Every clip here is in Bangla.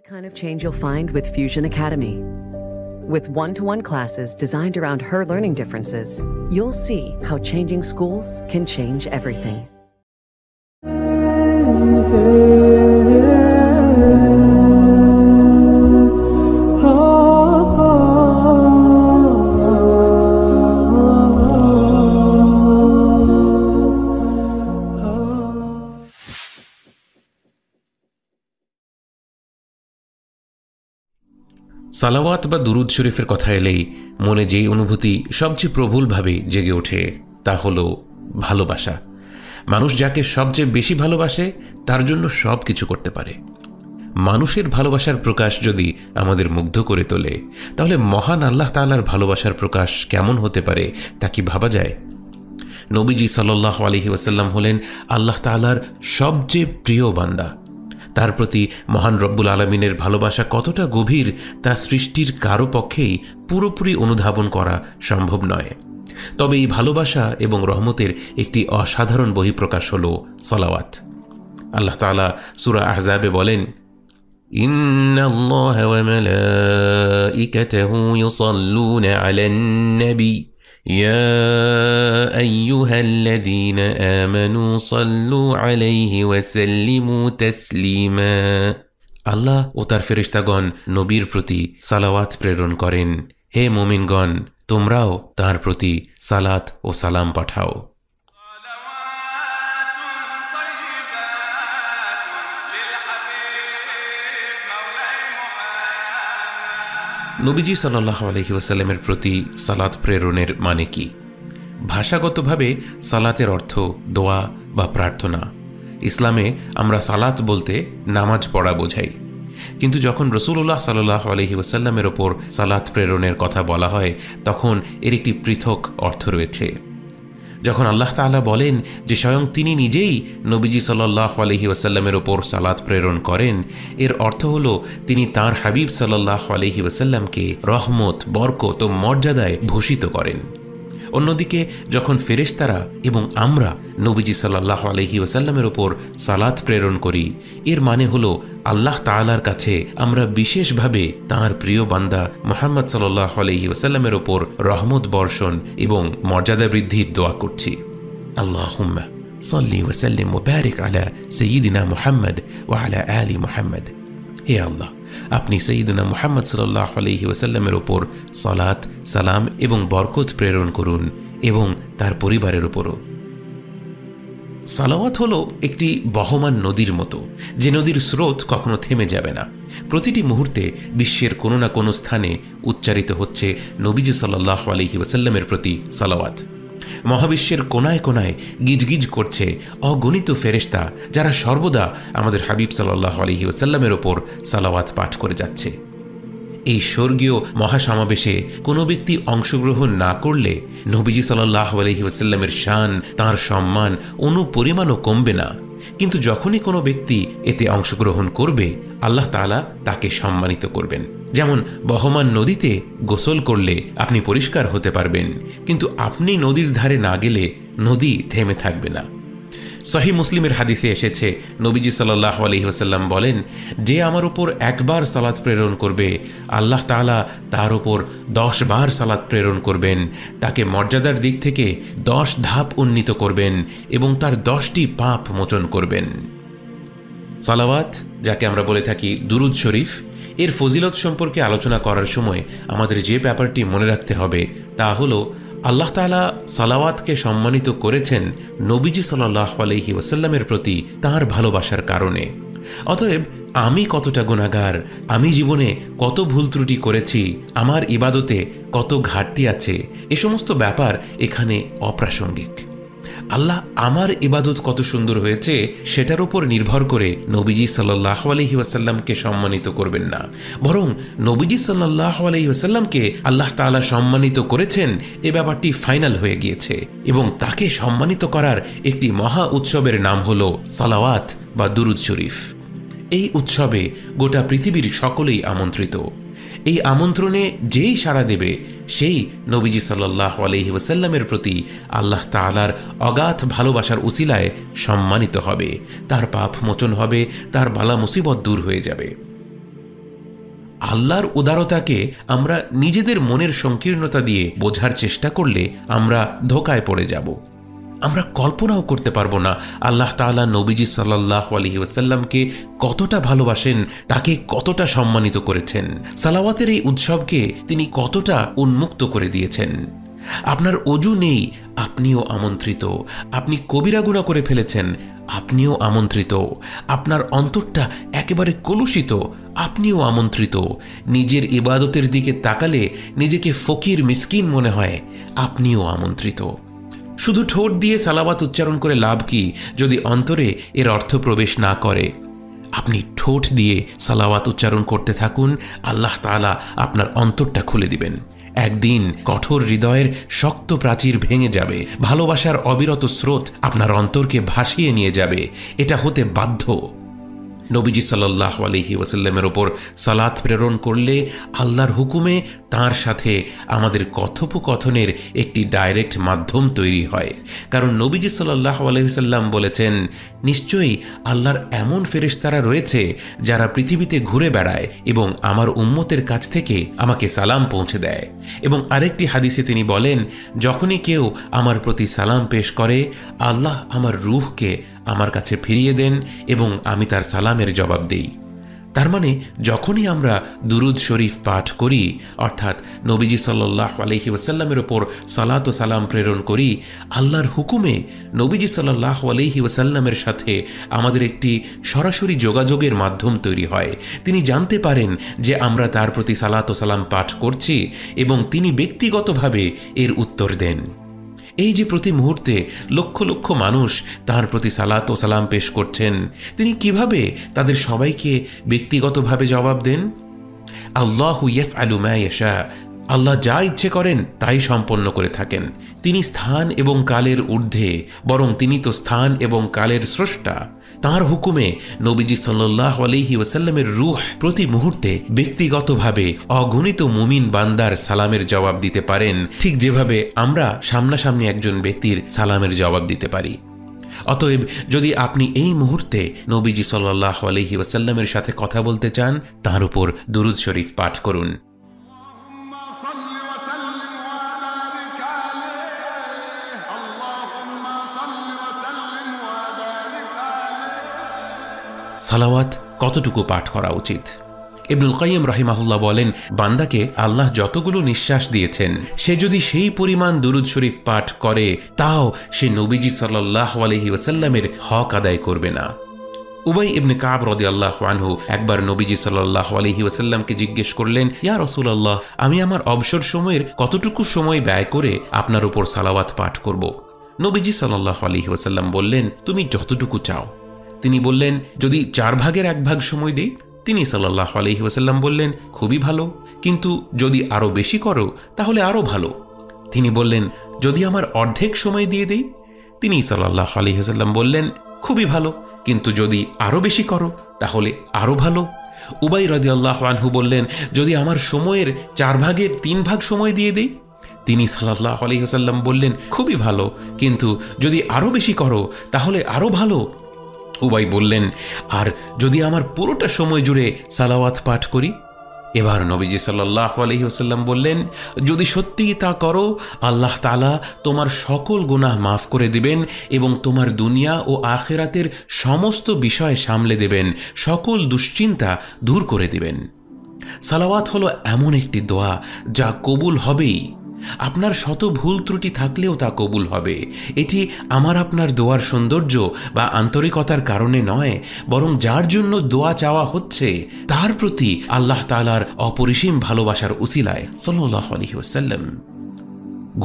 The kind of change you'll find with Fusion Academy. With one-to-one classes designed around her learning differences, you'll see how changing schools can change everything. সালাওয়াত বা দুরুদ শরীফের কথা এলেই মনে যেই অনুভূতি সবচেয়ে প্রবলভাবে জেগে ওঠে তা হলো ভালোবাসা। মানুষ যাকে সবচেয়ে বেশি ভালোবাসে তার জন্য সব কিছু করতে পারে। মানুষের ভালোবাসার প্রকাশ যদি আমাদের মুগ্ধ করে তোলে, তাহলে মহান আল্লাহ তাআলার ভালোবাসার প্রকাশ কেমন হতে পারে তা কি ভাবা যায়? নবীজি সাল্লাল্লাহু আলাইহি ওয়াসাল্লাম হলেন আল্লাহ তাআলার সবচেয়ে প্রিয় বান্দা। তার প্রতি মহান রব্বুল আলামিনের ভালোবাসা কতটা গভীর তা সৃষ্টির কারো পক্ষেই পুরোপুরি অনুধাবন করা সম্ভব নয়। তবে এই ভালোবাসা এবং রহমতের একটি অসাধারণ বহিঃপ্রকাশ হল সালাওয়াত। আল্লাহ তাআলা সূরা আহজাবে বলেন, ইন্নাল্লাহা ওয়া মালাইকাতাহু ইউসাল্লুনা আলান নবী يا أيها الذين آمنوا صلوا عليه وسلموا تسليما। আল্লাহ ও তার ফেরেশতাগণ নবীর প্রতি সালাওয়াত প্রেরণ করেন। হে মুমিনগণ, তোমরাও তার প্রতি সালাত ও সালাম পাঠাও। নবীজি সাল্লাল্লাহু আলাইহি ওয়াসাল্লামের প্রতি সালাত প্রেরণের মানে কি? ভাষাগতভাবে সালাতের অর্থ দোয়া বা প্রার্থনা। ইসলামে আমরা সালাত বলতে নামাজ পড়া বোঝাই, কিন্তু যখন রাসূলুল্লাহ সাল্লাল্লাহু আলাইহি ওয়াসাল্লামের ওপর সালাত প্রেরণের কথা বলা হয় তখন এর একটি পৃথক অর্থ রয়েছে। যখন আল্লাহ তাআলা বলেন যে স্বয়ং তিনি নিজেই নবীজি সাল্লাল্লাহু আলাইহি ওয়াসাল্লামের ওপর সালাত প্রেরণ করেন, এর অর্থ হলো তিনি তাঁর হাবিব সাল্লাল্লাহু আলাইহি ওয়াসাল্লামকে রহমত, বরকত ও মর্যাদায় ভূষিত করেন। অন্যদিকে যখন ফেরেশতারা এবং আমরা নবীজি সাল্লাল্লাহু আলাইহি ওয়াসাল্লামের ওপর সালাত প্রেরণ করি, এর মানে হলো আল্লাহ তাআলার কাছে আমরা বিশেষভাবে তাঁর প্রিয় বান্দা মুহাম্মদ সাল্লাল্লাহু আলাইহি ওয়াসাল্লামের ওপর রহমত বর্ষণ এবং মর্যাদা বৃদ্ধির দোয়া করছি। আল্লাহুম্মা সাল্লি ওয়া সাল্লিম ওয়া বারিক আলা সাইয়্যিদিনা মুহাম্মদ ওয়া আলা আলি মুহাম্মদ। হে আল্লাহ, আপনি সাইয়্যিদুনা মুহাম্মদ সাল্লাল্লাহু আলাইহি ওয়াসাল্লামের ওপর সালাত, সালাম এবং বরকত প্রেরণ করুন এবং তার পরিবারের উপরও। সালাওয়াত হলো একটি বহমান নদীর মতো, যে নদীর স্রোত কখনো থেমে যাবে না। প্রতিটি মুহূর্তে বিশ্বের কোনো না কোনো স্থানে উচ্চারিত হচ্ছে নবীজি সাল্লাল্লাহু আলাইহি ওয়াসাল্লামের প্রতি সালাওয়াত। মহাবিশ্বের কোনায় কোনায় গিজগিজ করছে অগণিত ফেরেশতা, যারা সর্বদা আমাদের হাবিব সাল্লাল্লাহু আলাইহি ওয়াসাল্লামের ওপর সালাওয়াত পাঠ করে যাচ্ছে। এই স্বর্গীয় মহাসমাবেশে কোনো ব্যক্তি অংশগ্রহণ না করলে নবীজি সাল্লাল্লাহু আলাইহি ওয়াসাল্লামের শান, তাঁর সম্মান অনুপরিমাণও কমবে না। কিন্তু যখনই কোনো ব্যক্তি এতে অংশগ্রহণ করবে, আল্লাহ তাআলা তাকে সম্মানিত করবেন। যেমন বহমান নদীতে গোসল করলে আপনি পরিষ্কার হতে পারবেন, কিন্তু আপনি নদীর ধারে না গেলে নদী থেমে থাকবে না। সহিহ মুসলিমের হাদিসে এসেছে, নবীজি সাল্লাল্লাহু আলাইহি ওয়াসাল্লাম বলেন, যে আমার উপর একবার সালাত প্রেরণ করবে, আল্লাহ তাআলা তার উপর 10 বার সালাত প্রেরণ করবেন, তাকে মর্যাদার দিক থেকে 10 ধাপ উন্নীত করবেন এবং তার 10টি পাপ মোচন করবেন। সালাওয়াত, যাকে আমরা বলে থাকি দুরুদ শরীফ, এর ফজিলত সম্পর্কে আলোচনা করার সময় আমাদের যে ব্যাপারটি মনে রাখতে হবে তা হলো, আল্লাহ তাআলা সালাওয়াতকে সম্মানিত করেছেন নবীজি সাল্লাল্লাহু আলাইহি ওয়াসাল্লামের প্রতি তাঁর ভালোবাসার কারণে। অতএব আমি কতটা গুনাহগার, আমি জীবনে কত ভুল ত্রুটি করেছি, আমার ইবাদতে কত ঘাটতি আছে, এ সমস্ত ব্যাপার এখানে অপ্রাসঙ্গিক। আল্লাহ আমার ইবাদত কত সুন্দর হয়েছে সেটার উপর নির্ভর করে নবীজি সাল্লাল্লাহু আলাইহি ওয়াসাল্লামকে সম্মানিত করবেন না, বরং নবীজি সাল্লাল্লাহু আলাইহি ওয়াসাল্লামকে আল্লাহ তাআলা সম্মানিত করেছেন এ ব্যাপারটি ফাইনাল হয়ে গিয়েছে এবং তাকে সম্মানিত করার একটি মহা উৎসবের নাম হলো সালাওয়াত বা দুরুদ শরীফ। এই উৎসবে গোটা পৃথিবীর সকলেই আমন্ত্রিত। এই আমন্ত্রণে যেই সাড়া দেবে সেই নবীজি সাল্লাল্লাহু আলাইহি ওয়াসাল্লামের প্রতি আল্লাহ তাআলার অগাধ ভালোবাসার উসিলায় সম্মানিত হবে, তার পাপ মোচন হবে, তার বালা মুসিবত দূর হয়ে যাবে। আল্লাহর উদারতাকে আমরা নিজেদের মনের সংকীর্ণতা দিয়ে বোঝার চেষ্টা করলে আমরা ধোঁকায় পড়ে যাব। আমরা কল্পনাও করতে পারবো না আল্লাহ তাআলা নবীজি সাল্লাল্লাহু আলাইহি ওয়াসাল্লামকে কতটা ভালোবাসেন, তাকে কতটা সম্মানিত করেছেন। সালাওয়াতের এই উৎসবকে তিনি কতটা উন্মুক্ত করে দিয়েছেন। আপনার অজু নেই, আপনিও আমন্ত্রিত। আপনি কবিরা গুনাহ করে ফেলেছেন, আপনিও আমন্ত্রিত। আপনার অন্তরটা একেবারে কলুষিত, আপনিও আমন্ত্রিত। নিজের ইবাদতের দিকে তাকালে নিজেকে ফকির মিসকিন মনে হয়, আপনিও আমন্ত্রিত। শুধু ঠোঁট দিয়ে সালাওয়াত উচ্চারণ করে লাভ কি যদি অন্তরে এর অর্থ প্রবেশ না করে? আপনি ঠোঁট দিয়ে সালাওয়াত উচ্চারণ করতে থাকুন, আল্লাহ তাআলা আপনার অন্তরটা খুলে দিবেন। একদিন কঠোর হৃদয়ের শক্ত প্রাচীর ভেঙে যাবে, ভালোবাসার অবিরত স্রোত আপনার অন্তরকে ভাসিয়ে নিয়ে যাবে। এটা হতে বাধ্য। নবীজি সাল্লাল্লাহু আলাইহি ওয়াসাল্লামের ওপর সালাত প্রেরণ করলে আল্লাহর হুকুমে তার সাথে আমাদের কথোপকথনের একটি ডাইরেক্ট মাধ্যম তৈরি হয়। কারণ নবীজি সাল্লাল্লাহু আলাইহি ওয়াসাল্লাম বলেছেন, নিশ্চয়ই আল্লাহর এমন ফেরেশতারা রয়েছে যারা পৃথিবীতে ঘুরে বেড়ায় এবং আমার উম্মতের কাছ থেকে আমাকে সালাম পৌঁছে দেয়। এবং আরেকটি হাদিসে তিনি বলেন, যখনই কেউ আমার প্রতি সালাম পেশ করে, আল্লাহ আমার রূহকে আমার কাছে ফিরিয়ে দেন এবং আমি তার সালামের জবাব দেই। তার মানে যখনই আমরা দুরুদ শরীফ পাঠ করি, অর্থাৎ নবীজি সাল্লাল্লাহু আলাইহি ওয়াসাল্লামের ওপর সালাত ও সালাম প্রেরণ করি, আল্লাহর হুকুমে নবীজি সাল্লাল্লাহু আলাইহি ওয়াসাল্লামের সাথে আমাদের একটি সরাসরি যোগাযোগের মাধ্যম তৈরি হয়। তিনি জানতে পারেন যে আমরা তার প্রতি সালাত ও সালাম পাঠ করছি এবং তিনি ব্যক্তিগতভাবে এর উত্তর দেন। এই যে প্রতি মুহূর্তে লক্ষ লক্ষ মানুষ তার প্রতি সালাত ও সালাম পেশ করছেন, তিনি কিভাবে তাদের সবাইকে ব্যক্তিগতভাবে জবাব দেন? আল্লাহু ইয়াফআলু মা ইয়াশা, আল্লাহ যা ইচ্ছে করেন তাই সম্পন্ন করে থাকেন। তিনি স্থান এবং কালের ঊর্ধ্বে, বরং তিনি তো স্থান এবং কালের স্রষ্টা। তাঁর হুকুমে নবীজি সাল্লাল্লাহু আলাইহি ওয়াসাল্লামের রূহ প্রতি মুহূর্তে ব্যক্তিগতভাবে অগণিত মুমিন বান্দার সালামের জবাব দিতে পারেন, ঠিক যেভাবে আমরা সামনাসামনি একজন ব্যক্তির সালামের জবাব দিতে পারি। অতএব যদি আপনি এই মুহূর্তে নবীজি সাল্লাল্লাহু আলাইহি ওয়াসাল্লামের সাথে কথা বলতে চান, তার উপর দুরূদ শরীফ পাঠ করুন। সালাওয়াত কতটুকু পাঠ করা উচিত? ইবনুল কাইয়িম রাহিমাহুল্লাহ বলেন, বান্দাকে আল্লাহ যতগুলো নিঃশ্বাস দিয়েছেন, সে যদি সেই পরিমাণ দুরূদ শরীফ পাঠ করে, তাও সে নবীজি সাল্লাল্লাহু আলাইহি ওয়াসাল্লামের হক আদায় করবে না। উবাই ইবনে কাব রাদিয়াল্লাহু আনহু একবার নবীজি সাল্লাল্লাহু আলাইহি ওয়াসাল্লামকে জিজ্ঞেস করলেন, ইয়া রাসূলুল্লাহ, আমি আমার অবসর সময়ের কতটুকু সময় ব্যয় করে আপনার উপর সালাওয়াত পাঠ করব? নবীজি সাল্লাল্লাহু আলাইহি ওয়াসাল্লাম বললেন, তুমি যতটুকু চাও। তিনি বললেন, যদি 4 ভাগের 1 ভাগ সময় দেই? তিনি সাল্লাল্লাহু আলাইহি ওয়াসাল্লাম বললেন, খুবই ভালো, কিন্তু যদি আরো বেশি করো তাহলে আরো ভালো। তিনি বললেন, যদি আমার অর্ধেক সময় দিয়ে দেই? তিনি সাল্লাল্লাহু আলাইহি ওয়াসাল্লাম বললেন, খুবই ভালো, কিন্তু যদি আরো বেশি করো তাহলে আরো ভালো। উবাই রাদিয়াল্লাহু আনহু বললেন, যদি আমার সময়ের 4 ভাগের 3 ভাগ সময় দিয়ে দেই? তিনি সাল্লাল্লাহু আলাইহি ওয়াসাল্লাম বললেন, খুবই ভালো, কিন্তু যদি আরো বেশি করো তাহলে আরো ভালো। উবাই বললেন, আর যদি আমার পুরোটা সময় জুড়ে সালাওয়াত পাঠ করি? এবার নবীজি সাল্লাল্লাহু আলাইহি ওয়াসাল্লাম বললেন, যদি সত্যিই তা করো, আল্লাহ তাআলা তোমার সকল গুনাহ মাফ করে দিবেন এবং তোমার দুনিয়া ও আখিরাতের সমস্ত বিষয় সামলে দেবেন, সকল দুশ্চিন্তা দূর করে দিবেন। সালাওয়াত হলো এমন একটি দোয়া যা কবুল হবেই। আপনার শত ভুল ত্রুটি থাকলেও তা কবুল হবে। এটি আমার আপনার দোয়ার সৌন্দর্য বা আন্তরিকতার কারণে নয়, বরং যার জন্য দোয়া চাওয়া হচ্ছে তার প্রতি আল্লাহ তাআলার অপরিসীম ভালোবাসার উসিলায় সাল্লাল্লাহু আলাইহি ওয়াসাল্লাম।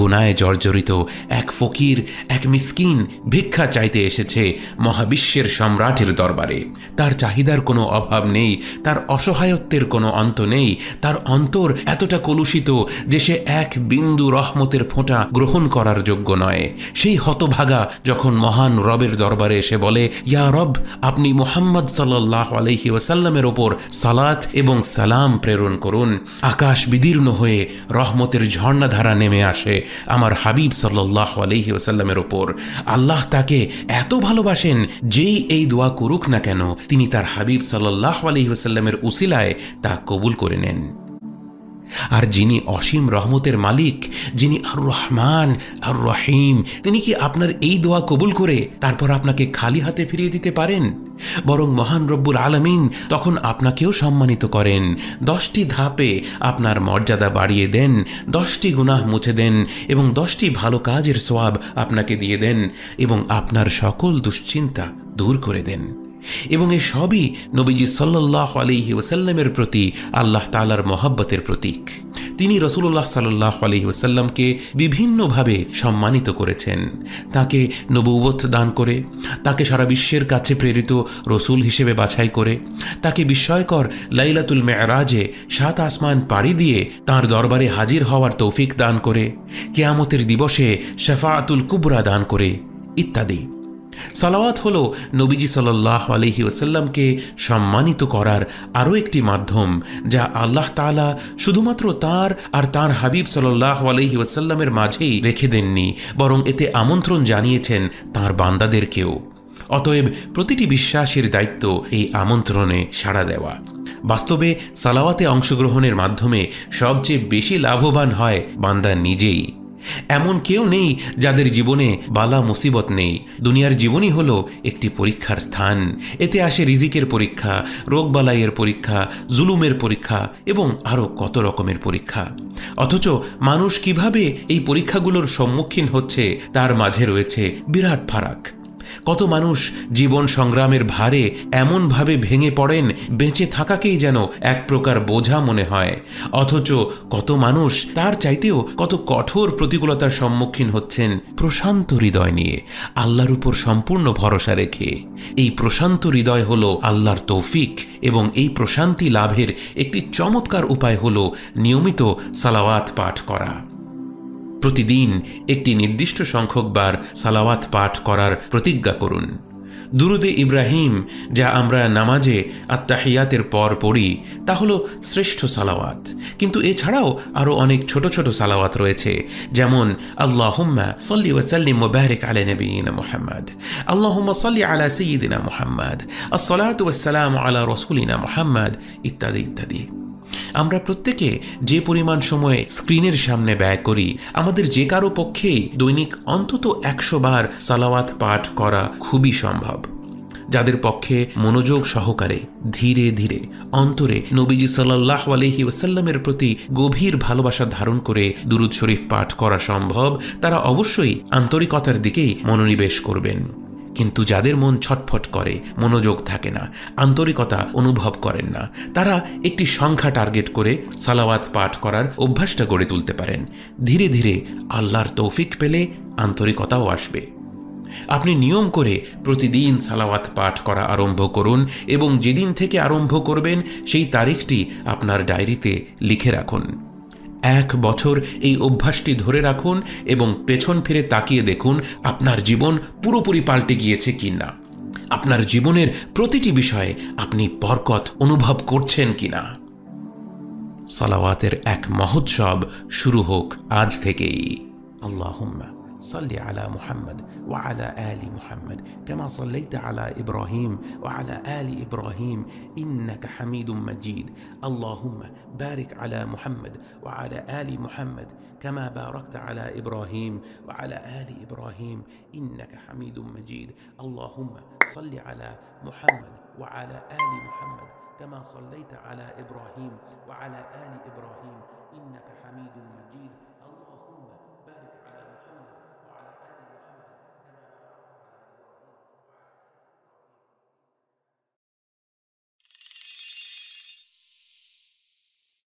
গুনায় জর্জরিত এক ফকির, এক মিসকিন ভিক্ষা চাইতে এসেছে মহাবিশ্বের সম্রাটের দরবারে। তার চাহিদার কোনো অভাব নেই, তার অসহায়ত্বের কোনো অন্ত নেই, তার অন্তর এতটা কলুষিত যে সে এক বিন্দু রহমতের ফোঁটা গ্রহণ করার যোগ্য নয়। সেই হতভাগা যখন মহান রবের দরবারে এসে বলে, ইয়া রব, আপনি মুহাম্মদ সাল্লাল্লাহু আলাইহি ওয়াসাল্লামের ওপর সালাত এবং সালাম প্রেরণ করুন, আকাশ বিদীর্ণ হয়ে রহমতের ঝর্ণাধারা নেমে আসে আমার হাবিব সাল্লাল্লাহু আলাইহি ওয়াসাল্লামের ওপর। আল্লাহ তাকে এত ভালোবাসেন, যেই এই দোয়া করুক না কেন তিনি তার হাবিব সাল্লাল্লাহু আলাইহি ওয়াসাল্লামের উসিলায় তা কবুল করে নেন। আর যিনি অসীম রহমতের মালিক, যিনি আর রহমান আর রহিম, তিনি কি আপনার এই দোয়া কবুল করে তারপর আপনাকে খালি হাতে ফিরিয়ে দিতে পারেন? বরং মহান রব্বুল আলামিন তখন আপনাকেও সম্মানিত করেন, 10টি ধাপে আপনার মর্যাদা বাড়িয়ে দেন, 10টি গুনাহ মুছে দেন এবং 10টি ভালো কাজের সওয়াব আপনাকে দিয়ে দেন এবং আপনার সকল দুশ্চিন্তা দূর করে দেন। এবং এ সবই নবীজি সাল্লাল্লাহু আলাইহি ওয়াসাল্লামের প্রতি আল্লাহ তাআলার মহব্বতের প্রতীক। তিনি রাসূলুল্লাহ সাল্লাল্লাহু আলাইহি ওয়াসাল্লামকে বিভিন্নভাবে সম্মানিত করেছেন, তাকে নবুয়ত দান করে, তাকে সারা বিশ্বের কাছে প্রেরিত রসূল হিসেবে বাছাই করে, তাকে বিস্ময়কর লাইলাতুল মেরাজে 7 আসমান পাড়ি দিয়ে তাঁর দরবারে হাজির হওয়ার তৌফিক দান করে, কিয়ামতের দিবসে শাফাআতুল কুবরা দান করে ইত্যাদি। সালাওয়াত হলো নবীজি সাল্লাল্লাহু আলাইহি ওয়াসাল্লামকে সম্মানিত করার আরও একটি মাধ্যম, যা আল্লাহ তাআলা শুধুমাত্র তাঁর আর তাঁর হাবিব সাল্লাল্লাহু আলাইহি ওয়াসাল্লামের মাঝেই রেখে দেননি, বরং এতে আমন্ত্রণ জানিয়েছেন তাঁর বান্দাদেরকেও। অতএব প্রতিটি বিশ্বাসীর দায়িত্ব এই আমন্ত্রণে সাড়া দেওয়া। বাস্তবে সালাওয়াতে অংশগ্রহণের মাধ্যমে সবচেয়ে বেশি লাভবান হয় বান্দা নিজেই। এমন কেউ নেই যাদের জীবনে বালা মুসিবত নেই। দুনিয়ার জীবনই হলো একটি পরীক্ষার স্থান। এতে আসে রিজিকের পরীক্ষা, রোগবালাইয়ের পরীক্ষা, জুলুমের পরীক্ষা এবং আরও কত রকমের পরীক্ষা। অথচ মানুষ কিভাবে এই পরীক্ষাগুলোর সম্মুখীন হচ্ছে তার মাঝে রয়েছে বিরাট ফারাক। কত মানুষ জীবন সংগ্রামের ভারে এমনভাবে ভেঙে পড়েন বেঁচে থাকাকেই যেন এক প্রকার বোঝা মনে হয়, অথচ কত মানুষ তার চাইতেও কত কঠোর প্রতিকূলতার সম্মুখীন হচ্ছেন প্রশান্ত হৃদয় নিয়ে, আল্লাহর উপর সম্পূর্ণ ভরসা রেখে। এই প্রশান্ত হৃদয় হলো আল্লাহর তৌফিক এবং এই প্রশান্তি লাভের একটি চমৎকার উপায় হলো নিয়মিত সালাওয়াত পাঠ করা। প্রতিদিন একটি নির্দিষ্ট সংখ্যক বার সালাওয়াত পাঠ করার প্রতিজ্ঞা করুন। দুরুদে ইব্রাহিম, যা আমরা নামাজে আত্তাহিয়াতের পর পড়ি, তা হলো শ্রেষ্ঠ সালাওয়াত। কিন্তু এছাড়াও আরও অনেক ছোট ছোট সালাওয়াত রয়েছে, যেমন আল্লাহুম্মা সাল্লি ওয়া সাল্লিম ওয়া বারিক আলা নবিয়িনা মুহাম্মদ, আল্লাহুম্মা সাল্লি আলা সাইয়্যিদিনা মুহাম্মদ, আসসালাতু ওয়াসসালামু আলা রাসূলিনা মুহাম্মদ ইত্যাদি ইত্যাদি। আমরা প্রত্যেকে যে পরিমাণ সময় স্ক্রিনের সামনে ব্যয় করি, আমাদের যে কারো পক্ষেই দৈনিক অন্তত 100 বার সালাওয়াত পাঠ করা খুবই সম্ভব। যাদের পক্ষে মনোযোগ সহকারে ধীরে ধীরে অন্তরে নবীজি সাল্লাল্লাহু আলাইহি ওয়াসাল্লামের প্রতি গভীর ভালোবাসা ধারণ করে দুরূদ শরীফ পাঠ করা সম্ভব, তারা অবশ্যই আন্তরিকতার দিকেই মনোনিবেশ করবেন। কিন্তু যাদের মন ছটফট করে, মনোযোগ থাকে না, আন্তরিকতা অনুভব করেন না, তারা একটি সংখ্যা টার্গেট করে সালাওয়াত পাঠ করার অভ্যাসটা গড়ে তুলতে পারেন। ধীরে ধীরে আল্লাহর তৌফিক পেলে আন্তরিকতাও আসবে। আপনি নিয়ম করে প্রতিদিন সালাওয়াত পাঠ করা আরম্ভ করুন এবং যেদিন থেকে আরম্ভ করবেন সেই তারিখটি আপনার ডায়েরিতে লিখে রাখুন। 1 বছর এই অভ্যাসটি ধরে রাখুন এবং পেছন ফিরে তাকিয়ে দেখুন আপনার জীবন পুরোপুরি পাল্টে গিয়েছে কিনা, আপনার জীবনের প্রতিটি বিষয়ে আপনি বরকত অনুভব করছেন কিনা। সালাওয়াতের এক মহোৎসব শুরু হোক আজ থেকেই। আল্লাহুম্মা صل على محمد وعلى آل محمد كما صليت على إبراهيم وعلى آل إبراهيم إنك حميد مجيد. اللهم بارك على محمد وعلى آل محمد كما باركت على إبراهيم وعلى آل إبراهيم إنك حميد مجيد. اللهم صل على محمد وعلى آل محمد كما صليت على إبراهيم وعلى آل إبراهيم إنك حميد مجيد.